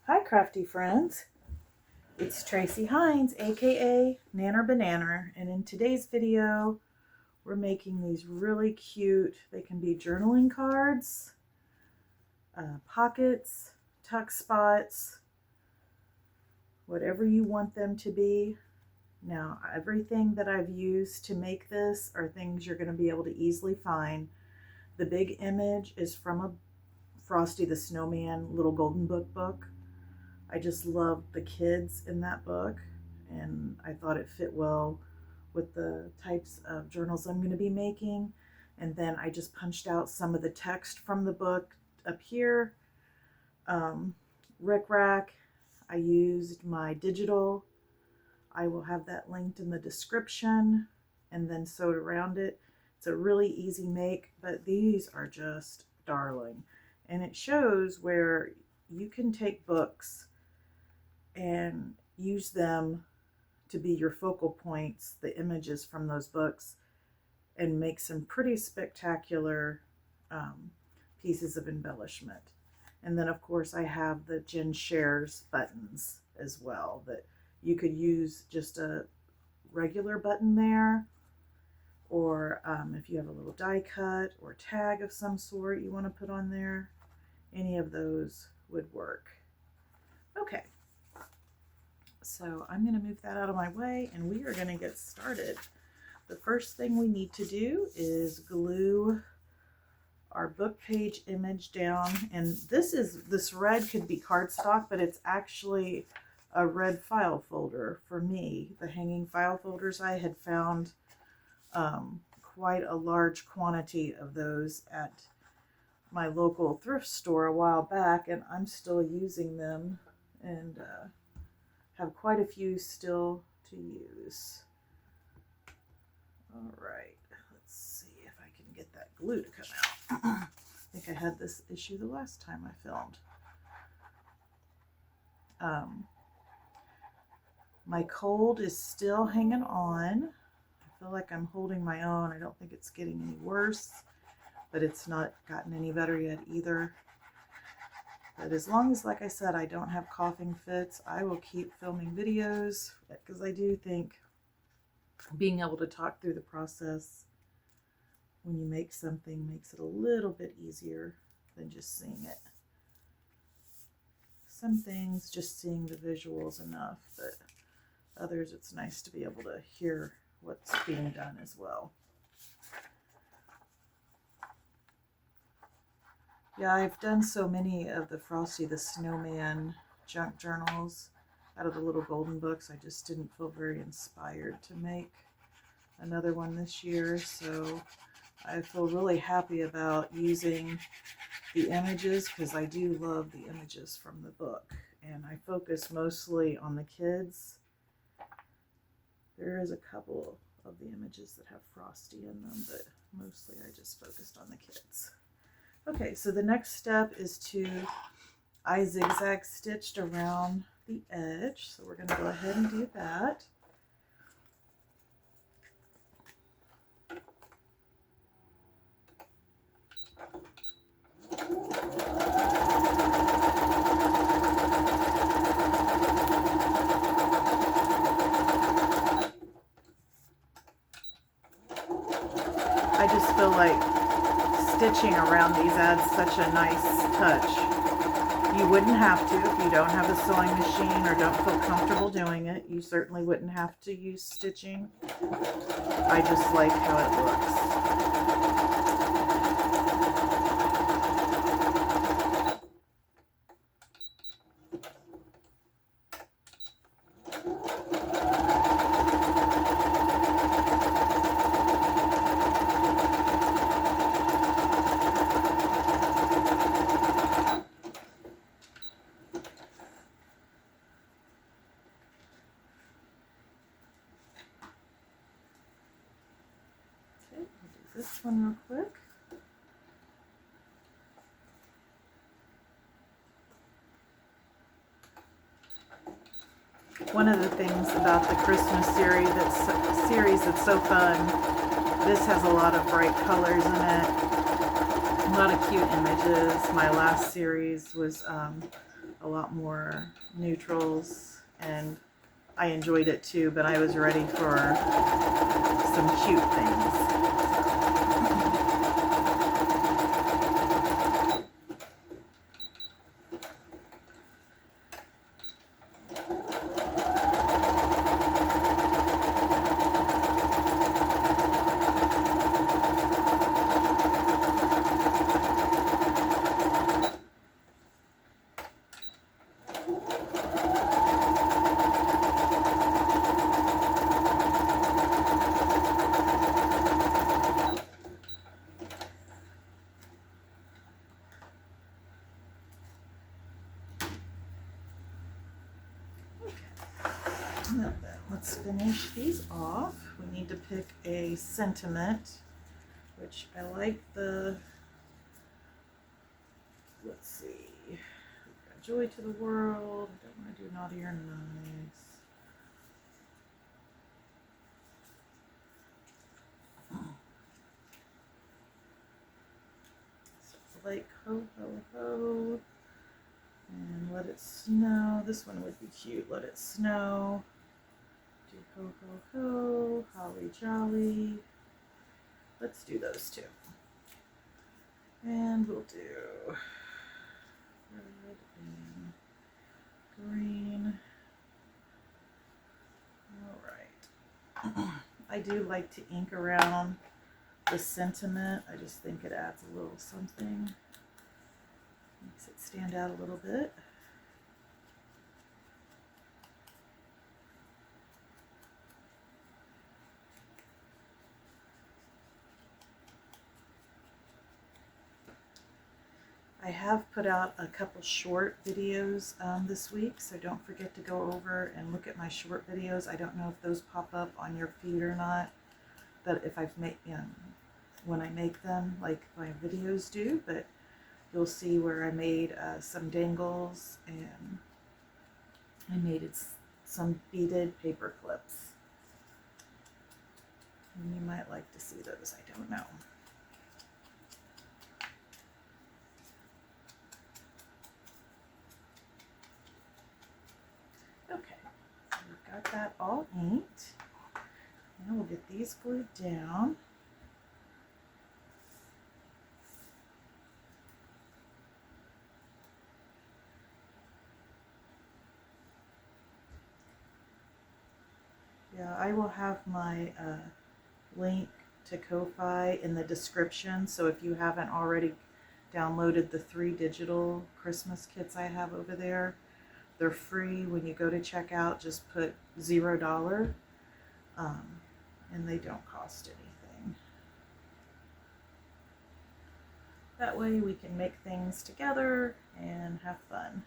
Hi crafty friends, it's Tracy Hines aka Nanner Banana, and in today's video we're making these really cute, they can be journaling cards, pockets, tuck spots, whatever you want them to be. Now everything that I've used to make this are things you're going to be able to easily find. The big image is from a Frosty the Snowman Little Golden book. I just loved the kids in that book, and I thought it fit well with the types of journals I'm going to be making. And then I just punched out some of the text from the book up here. Rick Rack, I used my digital. I will have that linked in the description, and then sewed around it. It's a really easy make, but these are just darling. And it shows where you can take books and use them to be your focal points, the images from those books, and make some pretty spectacular pieces of embellishment. And then of course I have the Jenn Shares buttons as well, that you could use just a regular button there, or if you have a little die cut or tag of some sort you want to put on there, any of those would work. Okay. So I'm going to move that out of my way and we are going to get started. The first thing we need to do is glue our book page image down. And this red could be cardstock, but it's actually a red file folder for me. The hanging file folders, I had found quite a large quantity of those at my local thrift store a while back, and I'm still using them, and have quite a few still to use. All right, let's see if I can get that glue to come out. I think I had this issue the last time I filmed. My cold is still hanging on. I feel like I'm holding my own. I don't think it's getting any worse, but it's not gotten any better yet either. But as long as, like I said, I don't have coughing fits, I will keep filming videos, because I do think being able to talk through the process when you make something makes it a little bit easier than just seeing it. Some things, just seeing the visuals enough, but others it's nice to be able to hear what's being done as well. Yeah, I've done so many of the Frosty the Snowman junk journals out of the little golden books. I just didn't feel very inspired to make another one this year. So I feel really happy about using the images, because I do love the images from the book. And I focus mostly on the kids. There is a couple of the images that have Frosty in them, but mostly I just focused on the kids. Okay, so the next step is I zigzag stitched around the edge, so we're going to go ahead and do that. I just feel like stitching around these adds such a nice touch. You wouldn't have to if you don't have a sewing machine or don't feel comfortable doing it. You certainly wouldn't have to use stitching. I just like how it looks. This one real quick. One of the things about the Christmas series that's so fun, this has a lot of bright colors in it, a lot of cute images. My last series was a lot more neutrals, and I enjoyed it too, but I was ready for some cute things. Now then, let's finish these off. We need to pick a sentiment, which I like the, let's see, we've got joy to the world. I don't want to do naughty or nice. So like ho ho ho, and let it snow. This one would be cute. Let it snow. Do ho ho ho, holly jolly. Let's do those two. And we'll do red and green. All right. I do like to ink around the sentiment. I just think it adds a little something. Makes it stand out a little bit. I have put out a couple short videos this week, so don't forget to go over and look at my short videos. I don't know if those pop up on your feed or not, but if I've made, when I make them, like my videos do, but you'll see where I made some dangles, and I made some beaded paper clips. And you might like to see those, I don't know. Okay, so we've got that all inked. Now we'll get these glued down. Yeah, I will have my link to Ko-Fi in the description, so if you haven't already downloaded the 3 digital Christmas kits I have over there, they're free. When you go to checkout, just put $0, and they don't cost anything. That way we can make things together and have fun.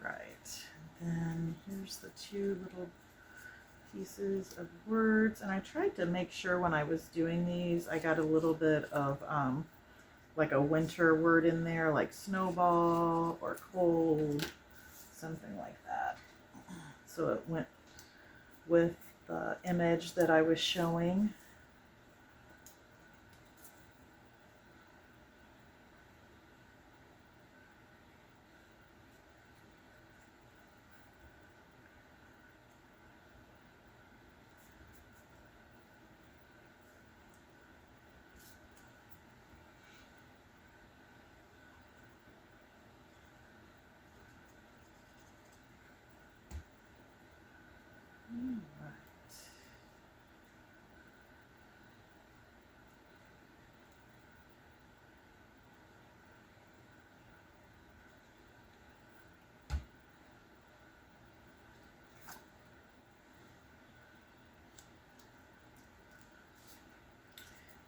Alright, then here's the 2 little pieces of words, and I tried to make sure when I was doing these I got a little bit of like a winter word in there, like snowball or cold, something like that, so it went with the image that I was showing.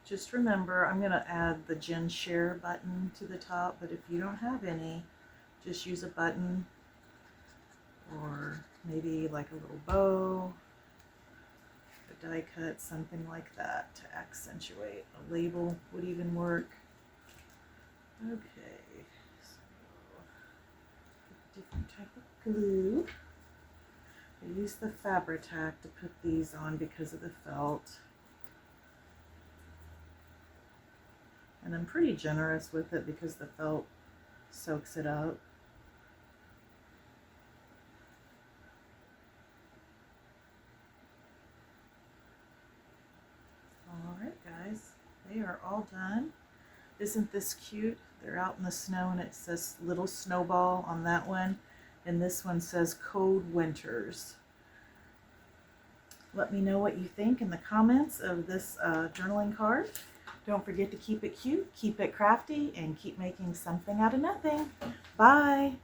Just remember, I'm going to add the Jenn Share button to the top, but if you don't have any, just use a button or maybe like a little bow, a die cut, something like that to accentuate. A label would even work. Okay, so different type of glue. I use the Fabri-Tac to put these on because of the felt. And I'm pretty generous with it because the felt soaks it up. Alright guys, they are all done. Isn't this cute? They're out in the snow and it says little snowball on that one. And this one says Cold Winters. Let me know what you think in the comments of this journaling card. Don't forget to keep it cute, keep it crafty, and keep making something out of nothing. Bye!